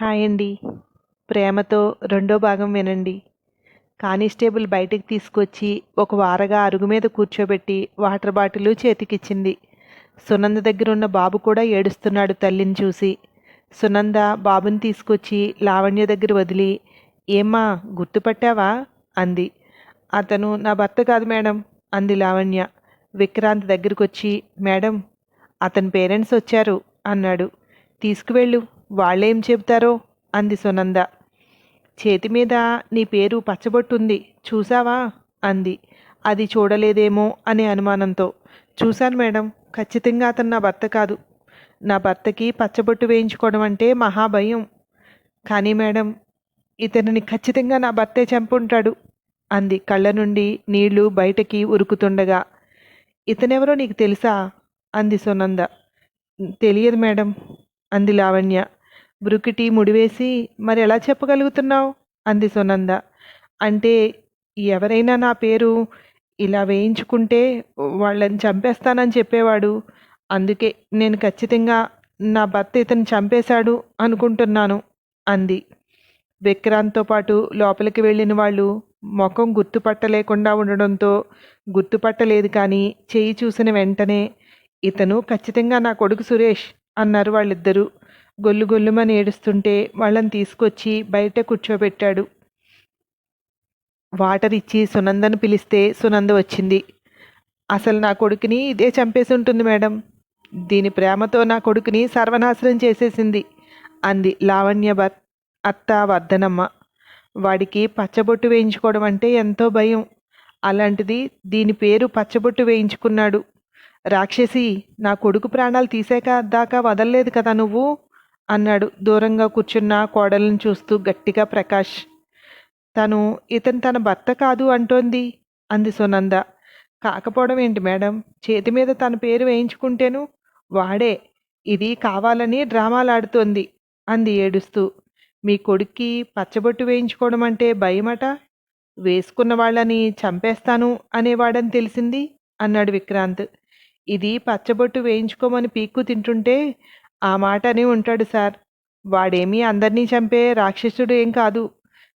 Hi అండి. ప్రేమతో రెండో భాగం వినండి. కానిస్టేబుల్ బయటికి తీసుకొచ్చి ఒక వారగా అరుగు మీద కూర్చోబెట్టి వాటర్ బాటిల్ చేతికిచ్చింది. సునంద దగ్గరున్న బాబు కూడా ఏడుస్తున్నాడు తల్లిని చూసి. సునంద బాబుని తీసుకొచ్చి లావణ్య దగ్గర వదిలి, ఏమ్మా గుర్తుపట్టావా అంది. అతను నా భర్త కాదు మేడం అంది లావణ్య. విక్రాంత్ దగ్గరకొచ్చి, మేడం అతని పేరెంట్స్ వచ్చారు అన్నాడు. తీసుకువెళ్ళు, వాళ్ళేం చెబుతారో అంది సునంద. చేతి మీద నీ పేరు పచ్చబొట్టుంది చూసావా అంది. అది చూడలేదేమో అనే అనుమానంతో. చూశాను మేడం, ఖచ్చితంగా అతను నా భర్త కాదు. నా భర్తకి పచ్చబొట్టు వేయించుకోవడం అంటే మహాభయం. కానీ మేడం, ఇతనిని ఖచ్చితంగా నా భర్తే చంపుంటాడు అంది కళ్ళ నుండి నీళ్లు బయటకి ఉరుకుతుండగా. ఇతనెవరో నీకు తెలుసా అంది సునంద. తెలియదు మేడం అంది లావణ్య. బ్రుకిటి ముడివేసి, మరి ఎలా చెప్పగలుగుతున్నావు అంది సునంద. అంటే ఎవరైనా నా పేరు ఇలా వేయించుకుంటే వాళ్ళని చంపేస్తానని చెప్పేవాడు. అందుకే నేను ఖచ్చితంగా నా భర్త ఇతను చంపేశాడు అనుకుంటున్నాను అంది. విక్రాంత్తో పాటు లోపలికి వెళ్ళిన వాళ్ళు ముఖం గుర్తుపట్టలేకుండా ఉండడంతో గుర్తుపట్టలేదు, కానీ చెయ్యి చూసిన వెంటనే ఇతను ఖచ్చితంగా నా కొడుకు సురేష్ అన్నారు వాళ్ళిద్దరూ. గొల్లు గొల్లుమని ఏడుస్తుంటే వాళ్ళని తీసుకొచ్చి బయట కూర్చోబెట్టాడు. వాటర్ ఇచ్చి సునందను పిలిస్తే సునంద వచ్చింది. అసలు నా కొడుకుని ఇదే చంపేసి ఉంటుంది మేడం. దీని ప్రేమతో నా కొడుకుని సర్వనాశనం చేసేసింది అంది లావణ్య అత్త వర్ధనమ్మ. వాడికి పచ్చబొట్టు వేయించుకోవడం అంటే ఎంతో భయం. అలాంటిది దీని పేరు పచ్చబొట్టు వేయించుకున్నాడు. రాక్షసి, నా కొడుకు ప్రాణాలు తీసాక దాకా వదలలేదు కదా నువ్వు అన్నాడు దూరంగా కూర్చున్న కోడలను చూస్తూ గట్టిగా ప్రకాష్. ఇతను తన భర్త కాదు అంటోంది అంది సునంద. కాకపోవడం ఏంటి మేడం, చేతి మీద తన పేరు వేయించుకుంటేను వాడే. ఇది కావాలని డ్రామాలాడుతోంది అంది ఏడుస్తూ. మీ కొడుక్కి పచ్చబొట్టు వేయించుకోవడం అంటే భయమట. వేసుకున్న వాళ్ళని చంపేస్తాను అనేవాడని తెలిసింది అన్నాడు విక్రాంత్. ఇది పచ్చబొట్టు వేయించుకోమని పీక్కు తింటుంటే ఆ మాట అని ఉంటాడు సార్. వాడేమీ అందరినీ చంపే రాక్షసుడు ఏం కాదు.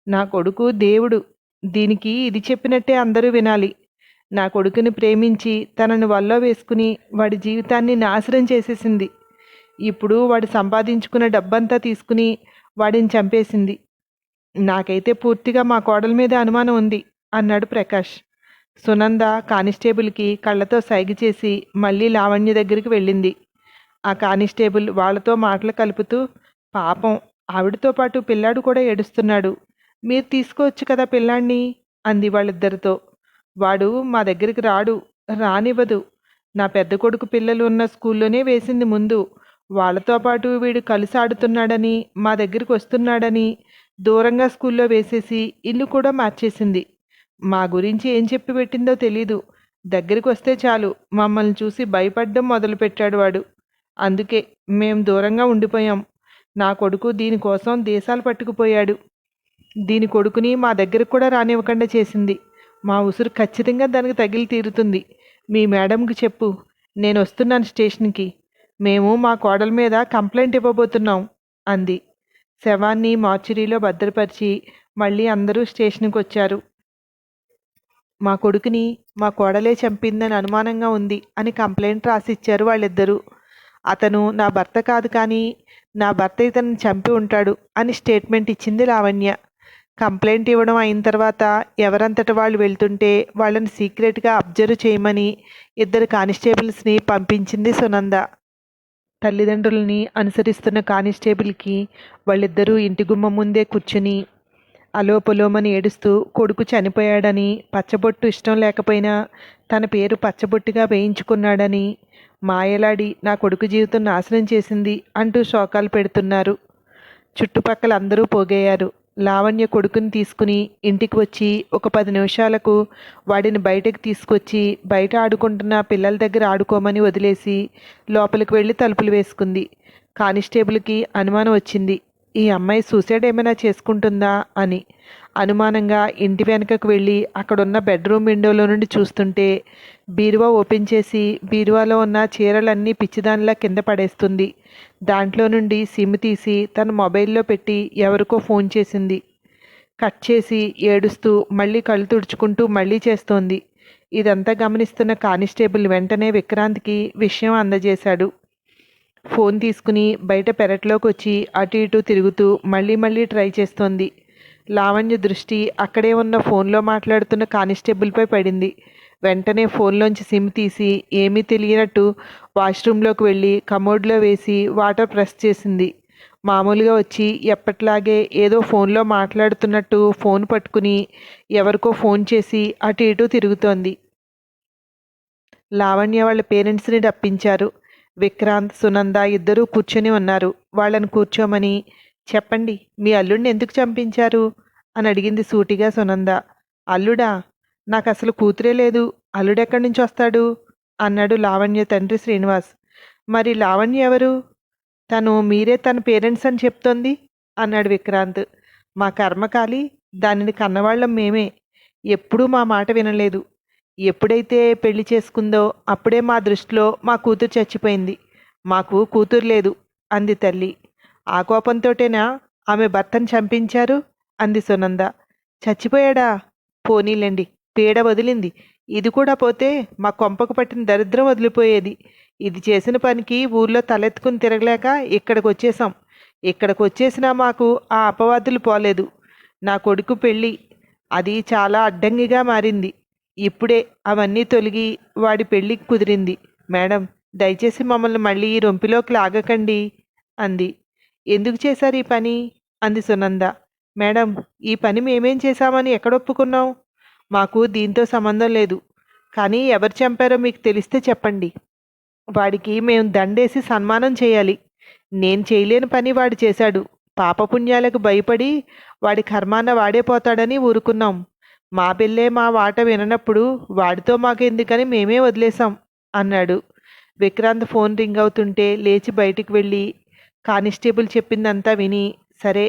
నా కొడుకు దేవుడు. దీనికి ఇది చెప్పినట్టే అందరూ వినాలి. నా కొడుకుని ప్రేమించి తనను వల్లో వేసుకుని వాడి జీవితాన్ని నాశనం చేసేసింది. ఇప్పుడు వాడు సంపాదించుకున్న డబ్బంతా తీసుకుని వాడిని చంపేసింది. నాకైతే పూర్తిగా మా కోడల మీద అనుమానం ఉంది అన్నాడు ప్రకాష్. సునంద కానిస్టేబుల్కి కళ్ళతో సైగ చేసి మళ్ళీ లావణ్య దగ్గరికి వెళ్ళింది. ఆ కానిస్టేబుల్ వాళ్లతో మాటలు కలుపుతూ, పాపం ఆవిడతో పాటు పిల్లాడు కూడా ఏడుస్తున్నాడు. మీరు తీసుకోవచ్చు కదా పిల్లాడిని అంది వాళ్ళిద్దరితో. వాడు మా దగ్గరికి రానివ్వదు. నా పెద్ద కొడుకు పిల్లలు ఉన్న స్కూల్లోనే వేసింది ముందు. వాళ్ళతో పాటు వీడు కలిసి ఆడుతున్నాడని, మా దగ్గరికి వస్తున్నాడని దూరంగా స్కూల్లో వేసేసి ఇల్లు కూడా మార్చేసింది. మా గురించి ఏం చెప్పి పెట్టిందో తెలీదు. దగ్గరికి వస్తే చాలు మమ్మల్ని చూసి భయపడ్డం మొదలుపెట్టాడు వాడు. అందుకే మేం దూరంగా ఉండిపోయాం. నా కొడుకు దీనికోసం దేశాలు పట్టుకుపోయాడు. దీని కొడుకుని మా దగ్గరకు కూడా రానివ్వకుండా చేసింది. మా ఉసురు ఖచ్చితంగా దానికి తగిలి తీరుతుంది. మీ మేడంకి చెప్పు, నేను వస్తున్నాను స్టేషన్కి. మేము మా కోడల మీద కంప్లైంట్ ఇవ్వబోతున్నాం అంది. శవాన్ని మార్చురీలో భద్రపరిచి మళ్ళీ అందరూ స్టేషన్కి వచ్చారు. మా కొడుకుని మా కోడలే చంపిందని అనుమానంగా ఉంది అని కంప్లైంట్ రాసిచ్చారు వాళ్ళిద్దరూ. అతను నా భర్త కాదు, కానీ నా భర్త ఇతన్ని చంపి ఉంటాడు అని స్టేట్మెంట్ ఇచ్చింది లావణ్య. కంప్లైంట్ ఇవ్వడం అయిన తర్వాత ఎవరంతట వాళ్ళు వెళ్తుంటే వాళ్ళని సీక్రెట్గా అబ్జర్వ్ చేయమని 2 కానిస్టేబుల్స్ని పంపించింది సునంద. తల్లిదండ్రులని అనుసరిస్తున్న కానిస్టేబుల్కి వాళ్ళిద్దరూ ఇంటి గుమ్మం ముందే కూర్చుని అలోపలోమని ఏడుస్తూ కొడుకు చనిపోయాడని, పచ్చబొట్టు ఇష్టం లేకపోయినా తన పేరు పచ్చబొట్టుగా వేయించుకున్నాడని, మాయలాడి నా కొడుకు జీవితం నాశనం చేసింది అంటూ శోకాలు పెడుతున్నారు. చుట్టుపక్కల అందరూ పోగయ్యారు. లావణ్య కొడుకుని తీసుకుని ఇంటికి వచ్చి ఒక 10 నిమిషాలకు వాడిని బయటకు తీసుకొచ్చి బయట ఆడుకుంటున్న పిల్లల దగ్గర ఆడుకోమని వదిలేసి లోపలికి వెళ్ళి తలుపులు వేసుకుంది. కానిస్టేబుల్కి అనుమానం వచ్చింది. ఈ అమ్మాయి సూసైడ్ ఏమైనా చేసుకుంటుందా అని అనుమానంగా ఇంటి వెనకకు వెళ్ళి అక్కడున్న బెడ్రూమ్ విండోలో నుండి చూస్తుంటే బీరువా ఓపెన్ చేసి బీరువాలో ఉన్న చీరలన్నీ పిచ్చిదానిలా కింద పడేస్తుంది. దాంట్లో నుండి సిమ్ తీసి తన మొబైల్లో పెట్టి ఎవరికో ఫోన్ చేసింది. కట్ చేసి ఏడుస్తూ మళ్ళీ కళ్ళు తుడుచుకుంటూ మళ్ళీ చేస్తోంది. ఇదంతా గమనిస్తున్న కానిస్టేబుల్ వెంటనే విక్రాంత్కి విషయం అందజేశాడు. ఫోన్ తీసుకుని బయట పెరట్లోకి వచ్చి అటు ఇటు తిరుగుతూ మళ్ళీ మళ్ళీ ట్రై చేస్తోంది. లావణ్య దృష్టి అక్కడే ఉన్న ఫోన్లో మాట్లాడుతున్న కానిస్టేబుల్పై పడింది. వెంటనే ఫోన్లోంచి సిమ్ తీసి ఏమీ తెలియనట్టు వాష్రూమ్లోకి వెళ్ళి కమోడ్లో వేసి వాటర్ ప్రెస్ చేసింది. మామూలుగా వచ్చి ఎప్పట్లాగే ఏదో ఫోన్లో మాట్లాడుతున్నట్టు ఫోన్ పట్టుకుని ఎవరికో ఫోన్ చేసి అటు ఇటు తిరుగుతోంది. లావణ్య వాళ్ళ పేరెంట్స్ని రప్పించారు. విక్రాంత్, సునంద ఇద్దరూ కూర్చొని ఉన్నారు. వాళ్ళని కూర్చోమని, చెప్పండి మీ అల్లుడిని ఎందుకు చంపించారు అని అడిగింది సూటిగా సునంద. అల్లుడా? నాకు అసలు కూతురే లేదు, అల్లుడెక్కడి నుంచి వస్తాడు అన్నాడు లావణ్య తండ్రి శ్రీనివాస్. మరి లావణ్య ఎవరు? తను మీరే తన పేరెంట్స్ అని చెప్తోంది అన్నాడు విక్రాంత్. మా కర్మకాలి, దానిని కన్నవాళ్ళం మేమే. ఎప్పుడూ మా మాట వినలేదు. ఎప్పుడైతే పెళ్లి చేసుకుందో అప్పుడే మా దృష్టిలో మా కూతురు చచ్చిపోయింది. మాకు కూతురు లేదు అంది తల్లి. ఆ కోపంతోటేనా ఆమె భర్తను చంపించారు అంది సునంద. చచ్చిపోయాడా? పోనీలేండి, పీడ వదిలింది. ఇది కూడా పోతే మా కొంపకు పట్టిన దరిద్రం వదిలిపోయేది. ఇది చేసిన పనికి ఊర్లో తలెత్తుకుని తిరగలేక ఇక్కడికి వచ్చేసాం. ఇక్కడికి వచ్చేసినా మాకు ఆ అపవాదులు పోలేదు. నా కొడుకు పెళ్ళి, అది చాలా అడ్డంగిగా మారింది. ఇప్పుడే అవన్నీ తొలగి వాడి పెళ్ళి కుదిరింది. మేడం, దయచేసి మమ్మల్ని మళ్ళీ ఈ రొంపిలోకి లాగకండి అంది. ఎందుకు చేశారు ఈ పని అంది సునంద. మేడం, ఈ పని మేమేం చేశామని ఎక్కడొప్పుకున్నాం? మాకు దీంతో సంబంధం లేదు. కానీ ఎవరు చంపారో మీకు తెలిస్తే చెప్పండి. వాడికి మేము దండేసి సన్మానం చేయాలి. నేను చేయలేని పని వాడు చేశాడు. పాపపుణ్యాలకు భయపడి వాడి కర్మాన వాడే పోతాడని ఊరుకున్నాం. మా పిల్లే మా వాట విననప్పుడు వాడితో మాకెందుకని మేమే వదిలేశాం అన్నాడు. విక్రాంత్ ఫోన్ రింగ్ అవుతుంటే లేచి బయటికి వెళ్ళి కానిస్టేబుల్ చెప్పిందంతా విని, సరే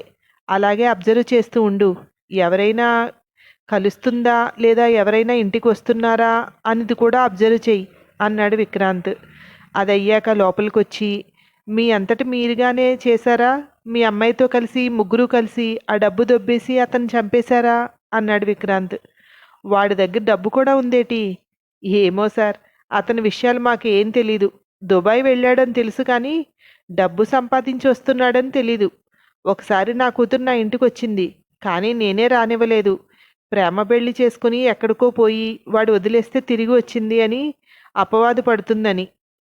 అలాగే అబ్జర్వ్ చేస్తూ ఉండు. ఎవరైనా కలుస్తుందా లేదా ఎవరైనా ఇంటికి వస్తున్నారా అనేది కూడా అబ్జర్వ్ చెయ్యి అన్నాడు విక్రాంత్. అదయ్యాక లోపలికొచ్చి, మీ అంతటి మీరుగానే చేశారా? మీ అమ్మాయితో కలిసి ముగ్గురు కలిసి ఆ డబ్బు దొబ్బేసి అతను చంపేశారా అన్నాడు విక్రాంత్. వాడి దగ్గర డబ్బు కూడా ఉందేటి? ఏమో సార్, అతని విషయాలు మాకు ఏం తెలీదు. దుబాయ్ వెళ్ళాడని తెలుసు కానీ డబ్బు సంపాదించి వస్తున్నాడని తెలీదు. ఒకసారి నా కూతురు నా ఇంటికి వచ్చింది, కానీ నేనే రానివ్వలేదు. ప్రేమ పెళ్లి చేసుకుని ఎక్కడికో పోయి వాడు వదిలేస్తే తిరిగి వచ్చింది అని అపవాదు పడుతుందని.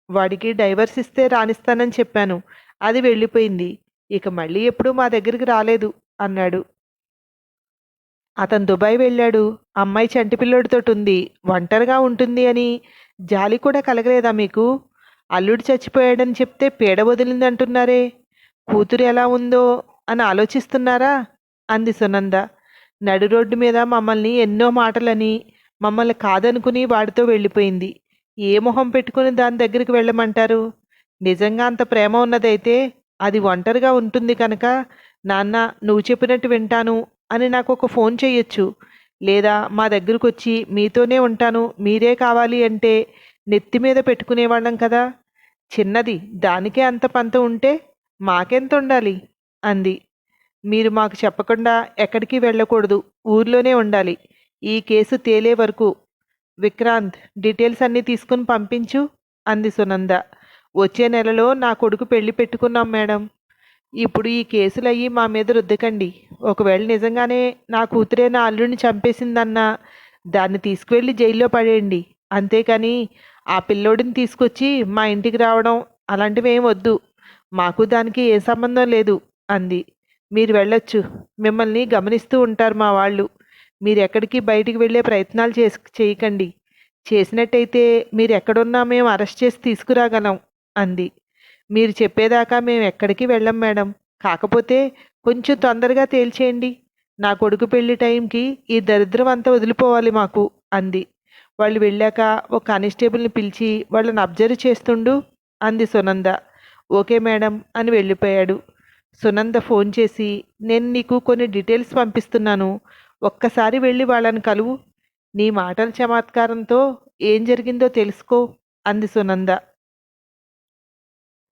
వాడికి డైవర్స్ ఇస్తే రానిస్తానని చెప్పాను. అది వెళ్ళిపోయింది. ఇక మళ్ళీ ఎప్పుడూ మా దగ్గరికి రాలేదు అన్నాడు. అతను దుబాయ్ వెళ్ళాడు. అమ్మాయి చంటిపిల్లోడితోటి ఉంది, ఒంటరిగా ఉంటుంది అని జాలి కూడా కలగలేదా మీకు? అల్లుడు చచ్చిపోయాడని చెప్తే పీడ వదిలిందంటున్నారే. కూతురు ఎలా ఉందో అని ఆలోచిస్తున్నారా అంది సునంద. నడి రోడ్డు మీద మమ్మల్ని ఎన్నో మాటలని మమ్మల్ని కాదనుకుని వాడితో వెళ్ళిపోయింది. ఏ మొహం పెట్టుకుని దాని దగ్గరికి వెళ్ళమంటారు? నిజంగా అంత ప్రేమ ఉన్నదైతే అది ఒంటరిగా ఉంటుంది కనుక, నాన్న నువ్వు చెప్పినట్టు వింటాను అని నాకు ఒక ఫోన్ చేయొచ్చు. లేదా మా దగ్గరకు వచ్చి మీతోనే ఉంటాను, మీరే కావాలి అంటే నెత్తి మీద పెట్టుకునేవాళ్ళం కదా. చిన్నది, దానికే అంత పంత ఉంటే మాకెంత ఉండాలి అంది. మీరు మాకు చెప్పకుండా ఎక్కడికి వెళ్ళకూడదు, ఊర్లోనే ఉండాలి. ఈ కేసు తేలే వరకు. విక్రాంత్, డీటెయిల్స్ అన్నీ తీసుకుని పంపించు అంది సునంద. వచ్చే నెలలో నా కొడుకు పెళ్లి పెట్టుకున్నాం మేడం. ఇప్పుడు ఈ కేసులయ్యి మా మీద రుద్దకండి. ఒకవేళ నిజంగానే నా కూతురే నా అల్లుడిని చంపేసిందన్నా దాన్ని తీసుకువెళ్ళి జైల్లో పడేయండి. అంతేకాని ఆ పిల్లోడిని తీసుకొచ్చి మా ఇంటికి రావడం అలాంటివి ఏం వద్దు. మాకు దానికి ఏ సంబంధం లేదు అంది. మీరు వెళ్ళొచ్చు. మిమ్మల్ని గమనిస్తూ ఉంటారు మా వాళ్ళు. మీరు ఎక్కడికి బయటికి వెళ్ళే ప్రయత్నాలు చేయకండి. చేసినట్టయితే మీరు ఎక్కడున్నా మేము అరెస్ట్ చేసి తీసుకురాగలం అంది. మీరు చెప్పేదాకా మేము ఎక్కడికి వెళ్ళం మేడం. కాకపోతే కొంచెం తొందరగా తేల్చేయండి. నా కొడుకు పెళ్లి టైంకి ఈ దరిద్రం అంతా వదిలిపోవాలి మాకు అంది. వాళ్ళు వెళ్ళాక ఒక కానిస్టేబుల్ని పిలిచి వాళ్ళని అబ్జర్వ్ చేస్తుండు అంది సునంద. ఓకే మేడం అని వెళ్ళిపోయాడు. సునంద ఫోన్ చేసి, నేను నీకు కొన్ని డీటెయిల్స్ పంపిస్తున్నాను, ఒక్కసారి వెళ్ళి వాళ్ళని కలువు. నీ మాటల చమత్కారంతో ఏం జరిగిందో తెలుసుకో అంది సునంద.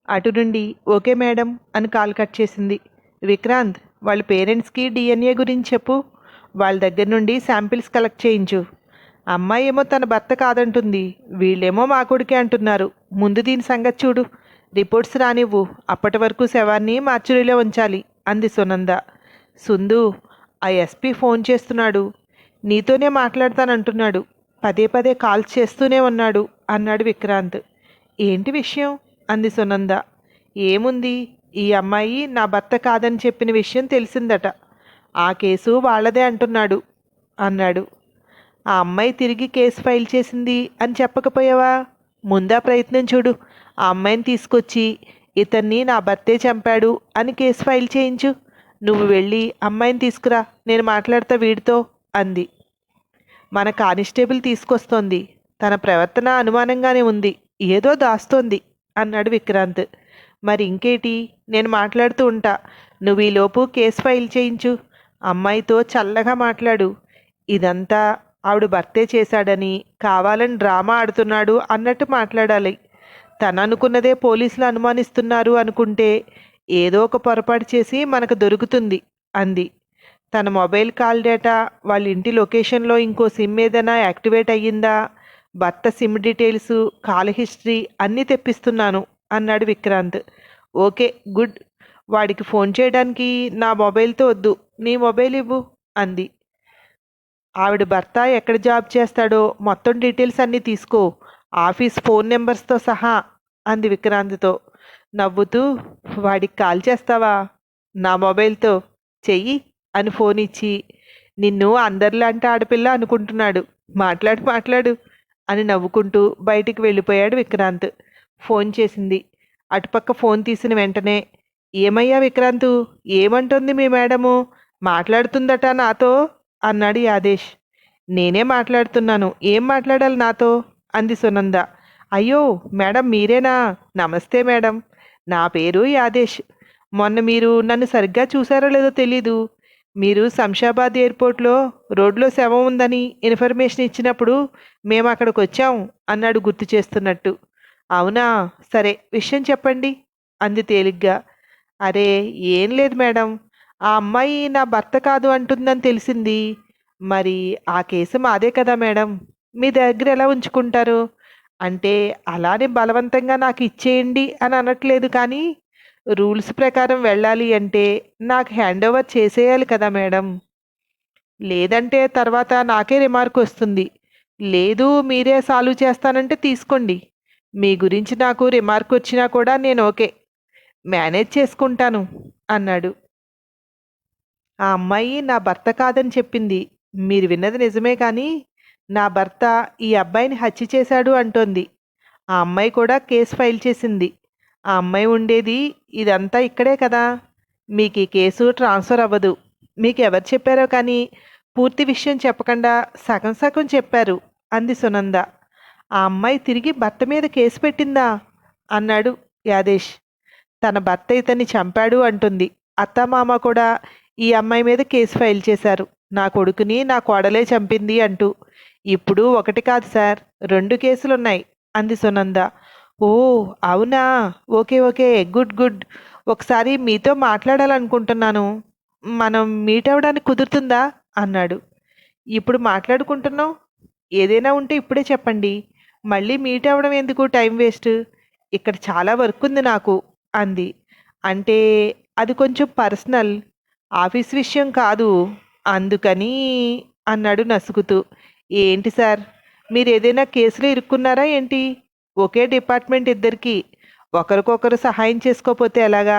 అటు నుండి ఓకే మేడం అని కాల్ కట్ చేసింది. విక్రాంత్, వాళ్ళ పేరెంట్స్కి డిఎన్ఏ గురించి చెప్పు. వాళ్ళ దగ్గర నుండి శాంపిల్స్ కలెక్ట్ చేయించు. అమ్మాయి ఏమో తన భర్త కాదంటుంది, వీళ్ళేమో మా కొడుకే అంటున్నారు. ముందు దీని సంగతి చూడు. రిపోర్ట్స్ రానివ్వు, అప్పటి వరకు శవాన్ని మార్చురీలో ఉంచాలి అంది సునంద. సుందు, ఆ ఎస్పీ ఫోన్ చేస్తున్నాడు, నీతోనే మాట్లాడతానంటున్నాడు, పదే పదే కాల్స్ చేస్తూనే ఉన్నాడు అన్నాడు విక్రాంత్. ఏంటి విషయం అంది సునంద. ఏముంది, ఈ అమ్మాయి నా భర్త కాదని చెప్పిన విషయం తెలిసిందట, ఆ కేసు వాళ్ళదే అంటున్నాడు అన్నాడు. ఆ అమ్మాయి తిరిగి కేసు ఫైల్ చేసింది అని చెప్పకపోయావా? ముందా ప్రయత్నం చూడు. ఆ అమ్మాయిని తీసుకొచ్చి ఇతన్ని నా భర్తే చంపాడు అని కేసు ఫైల్ చేయించు. నువ్వు వెళ్ళి అమ్మాయిని తీసుకురా, నేను మాట్లాడతా వీడితో అంది. మన కానిస్టేబుల్ తీసుకొస్తోంది, తన ప్రవర్తన అనుమానంగానే ఉంది, ఏదో దాస్తోంది అన్నాడు విక్రాంత్. మరి ఇంకేటి, నేను మాట్లాడుతూ ఉంటా, నువ్వు ఈలోపు కేసు ఫైల్ చేయించు. అమ్మాయితో చల్లగా మాట్లాడు. ఇదంతా ఆవిడ భర్తే చేశాడని, కావాలని డ్రామా ఆడుతున్నాడు అన్నట్టు మాట్లాడాలి. తను అనుకున్నదే పోలీసులు అనుమానిస్తున్నారు అనుకుంటే ఏదో ఒక పొరపాటు చేసి మనకు దొరుకుతుంది అంది. తన మొబైల్ కాల్ డేటా, వాళ్ళ ఇంటి లొకేషన్లో ఇంకో సిమ్ ఏదైనా యాక్టివేట్ అయ్యిందా, భర్త సిమ్ డీటెయిల్స్, కాల్ హిస్టరీ అన్నీ తెప్పిస్తున్నాను అన్నాడు విక్రాంత్. Okay, good. వాడికి ఫోన్ చేయడానికి నా మొబైల్తో వద్దు, నీ మొబైల్ ఇవ్వు అంది. ఆవిడ భర్త ఎక్కడ జాబ్ చేస్తాడో మొత్తం డీటెయిల్స్ అన్నీ తీసుకో, ఆఫీస్ ఫోన్ నెంబర్స్తో సహా అంది విక్రాంత్తో. నవ్వుతూ, వాడికి కాల్ చేస్తావా? నా మొబైల్తో చెయ్యి అని ఫోన్ ఇచ్చి, నిన్ను అందరిలాంటి ఆడపిల్ల అనుకుంటున్నాడు, మాట్లాడు మాట్లాడు అని నవ్వుకుంటూ బయటికి వెళ్ళిపోయాడు విక్రాంత్. ఫోన్ చేసింది. అటుపక్క ఫోన్ తీసిన వెంటనే, ఏమయ్యా విక్రాంతు, ఏమంటుంది మీ మేడము, మాట్లాడుతుందట నాతో అన్నాడు యాదేష్. నేనే మాట్లాడుతున్నాను, ఏం మాట్లాడాలి నాతో అంది సునంద. అయ్యో మేడం, మీరేనా? నమస్తే మేడం, నా పేరు యాదేష్. మొన్న మీరు నన్ను సరిగ్గా చూసారో లేదో తెలీదు, మీరు శంషాబాద్ ఎయిర్పోర్ట్లో రోడ్లో శవం ఉందని ఇన్ఫర్మేషన్ ఇచ్చినప్పుడు మేము అక్కడికి వచ్చాం అన్నాడు గుర్తు చేస్తున్నట్టు. అవునా, సరే విషయం చెప్పండి అంది తేలిగ్గా. అరే ఏం లేదు మేడం, ఆ అమ్మాయి నా భర్త కాదు అంటుందని తెలిసింది. మరి ఆ కేసు మాదే కదా మేడం, మీ దగ్గర ఎలా ఉంచుకుంటారు? అంటే అలానే బలవంతంగా నాకు ఇచ్చేయండి అని అనట్లేదు, కానీ రూల్స్ ప్రకారం వెళ్ళాలి అంటే నాకు హ్యాండ్ ఓవర్ చేసేయాలి కదా మేడం. లేదంటే తర్వాత నాకే రిమార్క్ వస్తుంది. లేదు, మీరే సాల్వ్ చేస్తానంటే తీసుకోండి. మీ గురించి నాకు రిమార్క్ వచ్చినా కూడా నేను ఓకే, మేనేజ్ చేసుకుంటాను అన్నాడు. ఆ అమ్మాయి నా భర్త కాదని చెప్పింది, మీరు విన్నది నిజమే, కానీ నా భర్త ఈ అబ్బాయిని హత్య చేశాడు అంటోంది. ఆ అమ్మాయి కూడా కేసు ఫైల్ చేసింది. ఆ అమ్మాయి ఉండేది ఇదంతా ఇక్కడే కదా. మీకు ఈ కేసు ట్రాన్స్ఫర్ అవ్వదు. మీకు ఎవరు చెప్పారో కానీ పూర్తి విషయం చెప్పకుండా సగం సగం చెప్పారు అంది సునంద. ఆ అమ్మాయి తిరిగి భర్త మీద కేసు పెట్టిందా అన్నాడు యాదేష్. తన భర్త ఇతన్ని చంపాడు అంటుంది. అత్తమామ కూడా ఈ అమ్మాయి మీద కేసు ఫైల్ చేశారు, నా కొడుకుని నా కోడలే చంపింది అంటూ. ఇప్పుడు ఒకటి కాదు సార్, 2 కేసులున్నాయి అంది సునంద. ఓ అవునా, ఓకే ఓకే, గుడ్ గుడ్. ఒకసారి మీతో మాట్లాడాలనుకుంటున్నాను, మనం మీట్ అవ్వడానికి కుదురుతుందా అన్నాడు. ఇప్పుడు మాట్లాడుకుంటున్నాం, ఏదైనా ఉంటే ఇప్పుడే చెప్పండి, మళ్ళీ మీట్ అవ్వడం ఎందుకు టైం వేస్ట్, ఇక్కడ చాలా వర్క్ ఉంది నాకు అంది. అంటే అది కొంచెం పర్సనల్, ఆఫీస్ విషయం కాదు, అందుకని అన్నాడు నసుగుతూ. ఏంటి సార్, మీరు ఏదైనా కేసులో ఇరుక్కున్నారా ఏంటి? ఒకే డిపార్ట్మెంట్ ఇద్దరికి, ఒకరికొకరు సహాయం చేసుకోకపోతే ఎలాగా?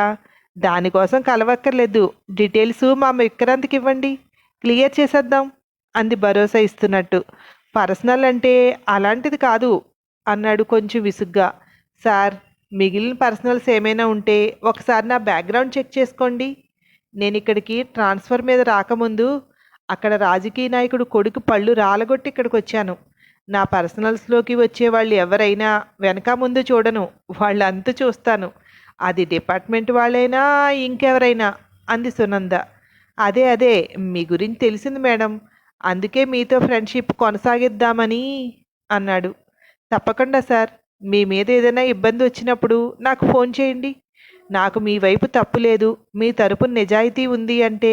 దానికోసం కలవక్కర్లేదు, డీటెయిల్స్ మా విక్రాంత్కి ఇవ్వండి, క్లియర్ చేసేద్దాం అంది భరోసా ఇస్తున్నట్టు. పర్సనల్ అంటే అలాంటిది కాదు అన్నాడు కొంచెం విసుగ్గా. సార్, మిగిలిన పర్సనల్స్ ఏమైనా ఉంటే ఒకసారి నా బ్యాక్గ్రౌండ్ చెక్ చేసుకోండి. నేను ఇక్కడికి ట్రాన్స్ఫర్ మీద రాకముందు అక్కడ రాజకీయ నాయకుడు కొడుకు పళ్ళు రాలగొట్టి ఇక్కడికి వచ్చాను. నా పర్సనల్స్లోకి వచ్చే వాళ్ళు ఎవరైనా వెనక ముందు చూడను, వాళ్ళంతా చూస్తాను. అది డిపార్ట్మెంట్ వాళ్ళైనా ఇంకెవరైనా అంది సునంద. అదే మీ గురించి తెలిసింది మేడం. అందుకే మీతో ఫ్రెండ్షిప్ కొనసాగిద్దామని అన్నాడు. తప్పకుండా సార్. మీ మీద ఏదైనా ఇబ్బంది వచ్చినప్పుడు నాకు ఫోన్ చేయండి. నాకు మీ వైపు తప్పు లేదు, మీ తరపున నిజాయితీ ఉంది అంటే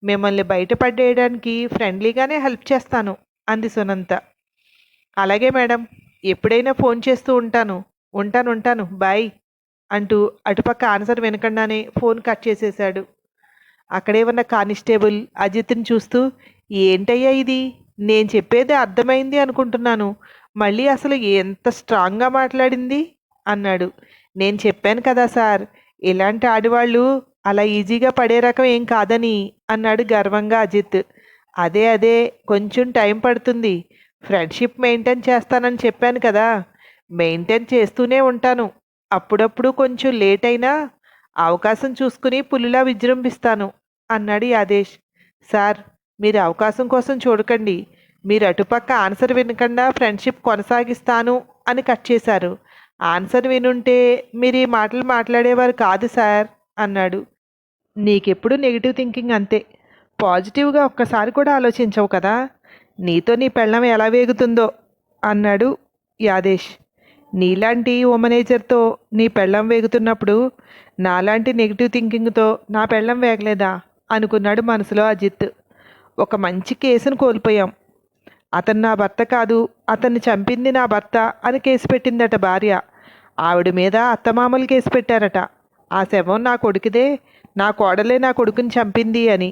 మిమ్మల్ని బయటపడేయడానికి ఫ్రెండ్లీగానే హెల్ప్ చేస్తాను అంది సునంత. అలాగే మేడం. ఎప్పుడైనా ఫోన్ చేస్తూ ఉంటాను. ఉంటాను బాయ్ అంటూ అటుపక్క ఆన్సర్ వినకుండానే ఫోన్ కట్ చేసేశాడు. అక్కడే ఉన్న కానిస్టేబుల్ అజిత్ని చూస్తూ, ఏంటయ్యా ఇది? నేను చెప్పేది అర్థమైంది అనుకుంటున్నాను. మళ్ళీ అసలు ఎంత స్ట్రాంగ్గా మాట్లాడింది అన్నాడు. నేను చెప్పాను కదా సార్, ఇలాంటి ఆడవాళ్ళు అలా ఈజీగా పడే రకం ఏం కాదని అన్నాడు గర్వంగా అజిత్. అదే కొంచెం టైం పడుతుంది. ఫ్రెండ్షిప్ మెయింటైన్ చేస్తానని చెప్పాను కదా, మెయింటైన్ చేస్తూనే ఉంటాను. అప్పుడప్పుడు కొంచెం లేట్ అయినా అవకాశం చూసుకుని పులిలా విజృంభిస్తాను అన్నాడు యాదేష్. సార్, మీరు అవకాశం కోసం చూడకండి. మీరు అటుపక్క ఆన్సర్ వినకుండా ఫ్రెండ్షిప్ కొనసాగిస్తాను అని కట్ చేశారు. ఆన్సర్ వినుంటే మీరు ఈ మాటలు మాట్లాడేవారు కాదు సార్ అన్నాడు. నీకెప్పుడు నెగిటివ్ థింకింగ్ అంతే. పాజిటివ్గా ఒక్కసారి కూడా ఆలోచించవు కదా. నీతో నీ పెళ్ళం ఎలా వేగుతుందో అన్నాడు యాదేష్. నీలాంటి ఉమనేజర్తో నీ పెళ్ళం వేగుతున్నప్పుడు నాలాంటి నెగిటివ్ థింకింగ్తో నా పెళ్ళం వేగలేదా అనుకున్నాడు మనసులో అజిత్. ఒక మంచి కేసును కోల్పోయాం. అతను నా భర్త కాదు, అతన్ని చంపింది నా భర్త అని కేసు పెట్టిందట భార్య. ఆవిడ మీద అత్తమామలు కేసు పెట్టారట. ఆ శవం నా కొడుకుదే, నా కోడలే నా కొడుకుని చంపింది అని.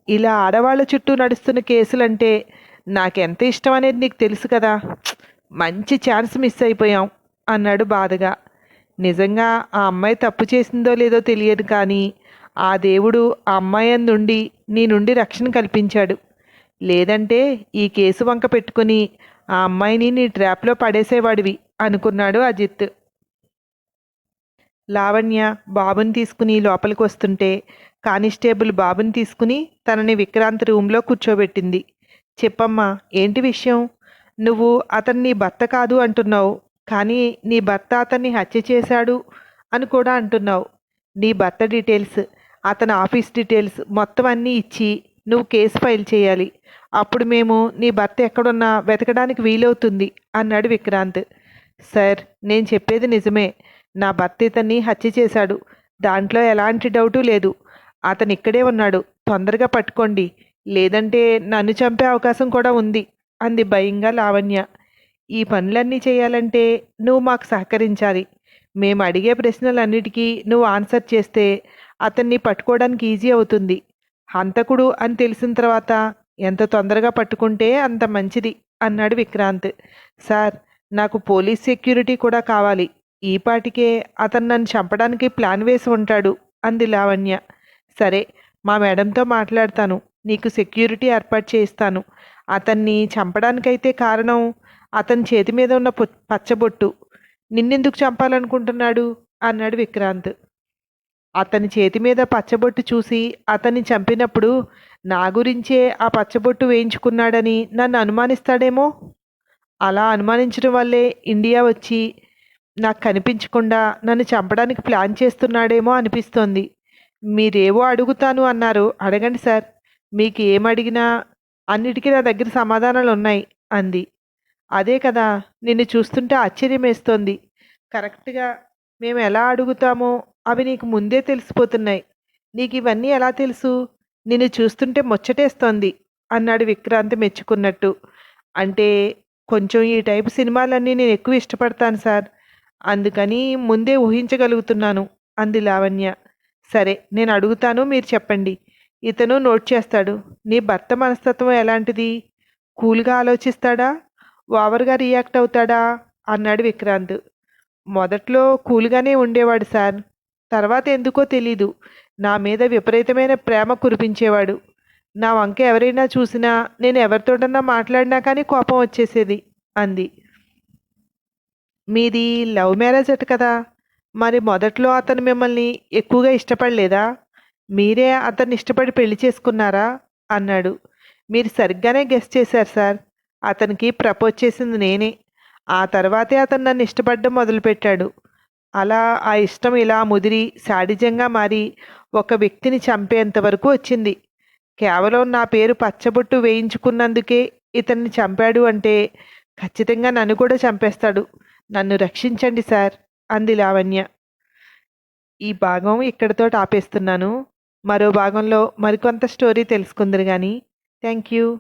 ఇలా ఆడవాళ్ళ చుట్టూ నడుస్తున్న కేసులంటే నాకెంత ఇష్టం అనేది నీకు తెలుసు కదా. మంచి ఛాన్స్ మిస్ అయిపోయాం అన్నాడు బాధగా. నిజంగా ఆ అమ్మాయి తప్పు చేసిందో లేదో తెలియదు, కానీ ఆ దేవుడు ఆ అమ్మాయి నుండి నీ నుండి రక్షణ కల్పించాడు. లేదంటే ఈ కేసు వంక పెట్టుకుని ఆ అమ్మాయిని నీ ట్రాప్లో పడేసేవాడివి అనుకున్నాడు అజిత్. లావణ్య బాబుని తీసుకుని లోపలికి వస్తుంటే కానిస్టేబుల్ బాబుని తీసుకుని తనని విక్రాంత్ రూమ్లో కూర్చోబెట్టింది. చెప్పమ్మా, ఏంటి విషయం? నువ్వు అతన్ని నీ భర్త కాదు అంటున్నావు, కానీ నీ భర్త అతన్ని హత్య చేశాడు అని కూడా అంటున్నావు. నీ భర్త డీటెయిల్స్, అతని ఆఫీస్ డీటెయిల్స్ మొత్తం అన్నీ ఇచ్చి నువ్వు కేసు ఫైల్ చేయాలి. అప్పుడు మేము నీ భర్త ఎక్కడున్నా వెతకడానికి వీలవుతుంది అన్నాడు విక్రాంత్. సార్, నేను చెప్పేది నిజమే. నా భర్త ఇతన్ని హత్య చేశాడు. దాంట్లో ఎలాంటి డౌటు లేదు. అతను ఇక్కడే ఉన్నాడు. తొందరగా పట్టుకోండి, లేదంటే నన్ను చంపే అవకాశం కూడా ఉంది అంది భయంగా లావణ్య. ఈ పనులన్నీ చేయాలంటే నువ్వు మాకు సహకరించాలి. మేము అడిగే ప్రశ్నలన్నిటికీ నువ్వు ఆన్సర్ చేస్తే అతన్ని పట్టుకోవడానికి ఈజీ అవుతుంది. హంతకుడు అని తెలిసిన తర్వాత ఎంత తొందరగా పట్టుకుంటే అంత మంచిది అన్నాడు విక్రాంత్. సార్, నాకు పోలీస్ సెక్యూరిటీ కూడా కావాలి. ఈ పాటికే అతను నన్ను చంపడానికి ప్లాన్ వేసి ఉంటాడు అంది లావణ్య. సరే, మా మేడంతో మాట్లాడతాను. నీకు సెక్యూరిటీ ఏర్పాటు చేయిస్తాను. అతన్ని చంపడానికైతే కారణం అతని చేతి మీద ఉన్న పచ్చబొట్టు. నిన్నెందుకు చంపాలనుకుంటున్నాడు అన్నాడు విక్రాంత్. అతని చేతి మీద పచ్చబొట్టు చూసి అతన్ని చంపినప్పుడు నా గురించే ఆ పచ్చబొట్టు వేయించుకున్నాడని నన్ను అనుమానిస్తాడేమో. అలా అనుమానించడం వల్లే ఇండియా వచ్చి నాకు కనిపించకుండా నన్ను చంపడానికి ప్లాన్ చేస్తున్నాడేమో అనిపిస్తోంది. మీరేవో అడుగుతాను అన్నారు, అడగండి సార్. మీకు ఏమడిగినా అన్నిటికీ నా దగ్గర సమాధానాలు ఉన్నాయి అంది. అదే కదా, నిన్ను చూస్తుంటే ఆశ్చర్యం వేస్తోంది. కరెక్ట్గా మేము ఎలా అడుగుతామో అవి నీకు ముందే తెలిసిపోతున్నాయి. నీకు ఇవన్నీ ఎలా తెలుసు? నిన్ను చూస్తుంటే ముచ్చటేస్తోంది అన్నాడు విక్రాంత్ మెచ్చుకున్నట్టు. అంటే కొంచెం ఈ టైపు సినిమాలన్నీ నేను ఎక్కువ ఇష్టపడతాను సార్, అందుకని ముందే ఊహించగలుగుతున్నాను అంది లావణ్య. సరే, నేను అడుగుతాను, మీరు చెప్పండి. ఇతను నోట్ చేస్తాడు. నీ భర్త మనస్తత్వం ఎలాంటిది? కూల్గా ఆలోచిస్తాడా, ఓవర్గా రియాక్ట్ అవుతాడా అన్నాడు విక్రాంత్. మొదట్లో కూల్గానే ఉండేవాడు సార్. తర్వాత ఎందుకో తెలీదు, నా మీద విపరీతమైన ప్రేమ కురిపించేవాడు. నా వంక ఎవరైనా చూసినా, నేను ఎవరితోటన్నా మాట్లాడినా కానీ కోపం వచ్చేసేది అంది. మీది లవ్ మ్యారేజ్ అట కదా, మరి మొదట్లో అతను మిమ్మల్ని ఎక్కువగా ఇష్టపడలేదా? మీరే అతన్ని ఇష్టపడి పెళ్లి చేసుకున్నారా అన్నాడు. మీరు సరిగ్గానే గెస్ చేశారు సార్. అతనికి ప్రపోజ్ చేసింది నేనే. ఆ తర్వాతే అతను నన్ను ఇష్టపడడం మొదలుపెట్టాడు. అలా ఆ ఇష్టం ఇలా ముదిరి శాడిజంగా మారి ఒక వ్యక్తిని చంపేంత వరకు వచ్చింది. కేవలం నా పేరు పచ్చబొట్టు వేయించుకున్నందుకే ఇతన్ని చంపాడు అంటే ఖచ్చితంగా నన్ను కూడా చంపేస్తాడు. నన్ను రక్షించండి సార్ అంది లావణ్య. ఈ భాగం ఇక్కడితోటి ఆపేస్తున్నాను. మరో భాగంలో మరికొంత స్టోరీ తెలుసుకుందరు కానీ. Thank you.